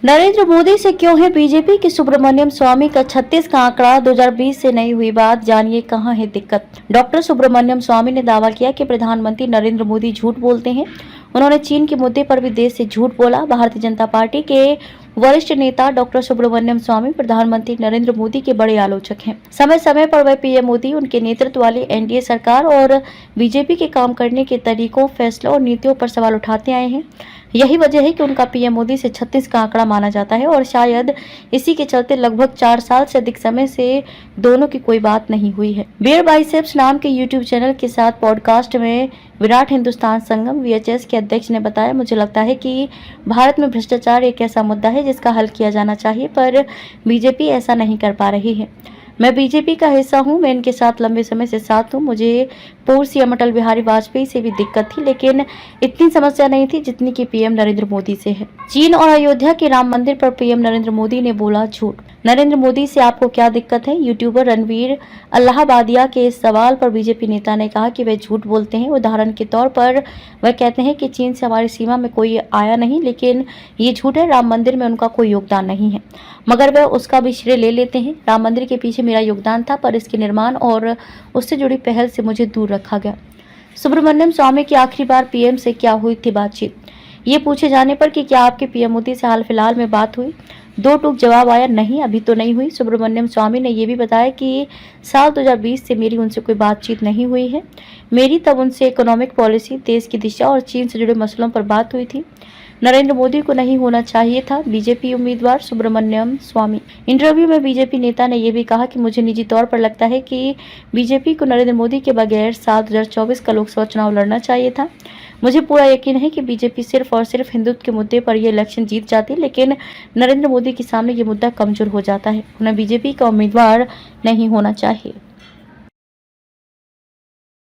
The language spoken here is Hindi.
नरेंद्र मोदी से क्यों है बीजेपी की सुब्रमण्यम स्वामी का 36 का आंकड़ा 2020 से नहीं हुई बात, जानिए कहां है दिक्कत। डॉक्टर सुब्रमण्यम स्वामी ने दावा किया कि प्रधानमंत्री नरेंद्र मोदी झूठ बोलते हैं। उन्होंने चीन के मुद्दे पर भी देश से झूठ बोला। भारतीय जनता पार्टी के वरिष्ठ नेता डॉक्टर सुब्रमण्यम स्वामी प्रधानमंत्री नरेंद्र मोदी के बड़े आलोचक हैं। समय समय पर वह पीएम मोदी, उनके नेतृत्व वाली एनडीए सरकार और बीजेपी के काम करने के तरीकों, फैसलों और नीतियों पर सवाल उठाते आए हैं। यही वजह है कि उनका पीएम मोदी से 36 का आंकड़ा माना जाता है और शायद इसी के चलते लगभग 4 साल से अधिक समय से दोनों की कोई बात नहीं हुई है। बियर बाइसेप्स नाम के यूट्यूब चैनल के साथ पॉडकास्ट में विराट हिंदुस्तान संगम वीएचएस के अध्यक्ष ने बताया, मुझे लगता है कि भारत में भ्रष्टाचार एक ऐसा मुद्दा है जिसका हल किया जाना चाहिए, पर बीजेपी ऐसा नहीं कर पा रही है। मैं बीजेपी का हिस्सा हूं, मैं इनके साथ लंबे समय से साथ हूं। मुझे पूर्व सीएम अटल बिहारी वाजपेयी से भी दिक्कत थी, लेकिन इतनी समस्या नहीं थी जितनी कि पीएम नरेंद्र मोदी से है। चीन और अयोध्या के राम मंदिर पर पीएम नरेंद्र मोदी ने बोला झूठ। नरेंद्र मोदी से आपको क्या दिक्कत है? यूट्यूबर रणवीर अल्लाहाबादिया के इस सवाल पर बीजेपी नेता ने कहा कि वे झूठ बोलते हैं। उदाहरण के तौर पर वह कहते हैं कि चीन से हमारी सीमा में कोई आया नहीं, लेकिन ये झूठ है, राम मंदिर में उनका कोई योगदान नहीं है। मगर वह उसका भी श्रेय ले लेते हैं। राम मंदिर के पीछे मेरा योगदान था, पर इसके निर्माण और उससे जुड़ी पहल से मुझे दूर रखा गया। सुब्रमण्यम स्वामी की आखिरी बार पीएम से क्या हुई थी बातचीत? ये पूछे जाने पर कि क्या आपके पीएम मोदी से हाल फिलहाल में बात हुई, दो टूक जवाब आया, नहीं, अभी तो नहीं हुई। सुब्रमण्यम स्वामी ने यह भी बताया कि साल 2020 से मेरी उनसे कोई बातचीत नहीं हुई है। मेरी तब उनसे इकोनॉमिक पॉलिसी, देश की दिशा और चीन से जुड़े मसलों पर बात हुई थी। नरेंद्र मोदी को नहीं होना चाहिए था। बीजेपी उम्मीदवार सुब्रमण्यम स्वामी। इंटरव्यू में बीजेपी नेता ने यह भी कहा कि मुझे निजी तौर पर लगता है कि बीजेपी को नरेंद्र मोदी के बगैर साल 2024 का लोकसभा चुनाव लड़ना चाहिए था। मुझे पूरा यकीन है कि बीजेपी सिर्फ और सिर्फ हिंदुत्व के मुद्दे पर यह इलेक्शन जीत जाती, लेकिन नरेंद्र मोदी के सामने ये मुद्दा कमजोर हो जाता है। उन्हें बीजेपी का उम्मीदवार नहीं होना चाहिए।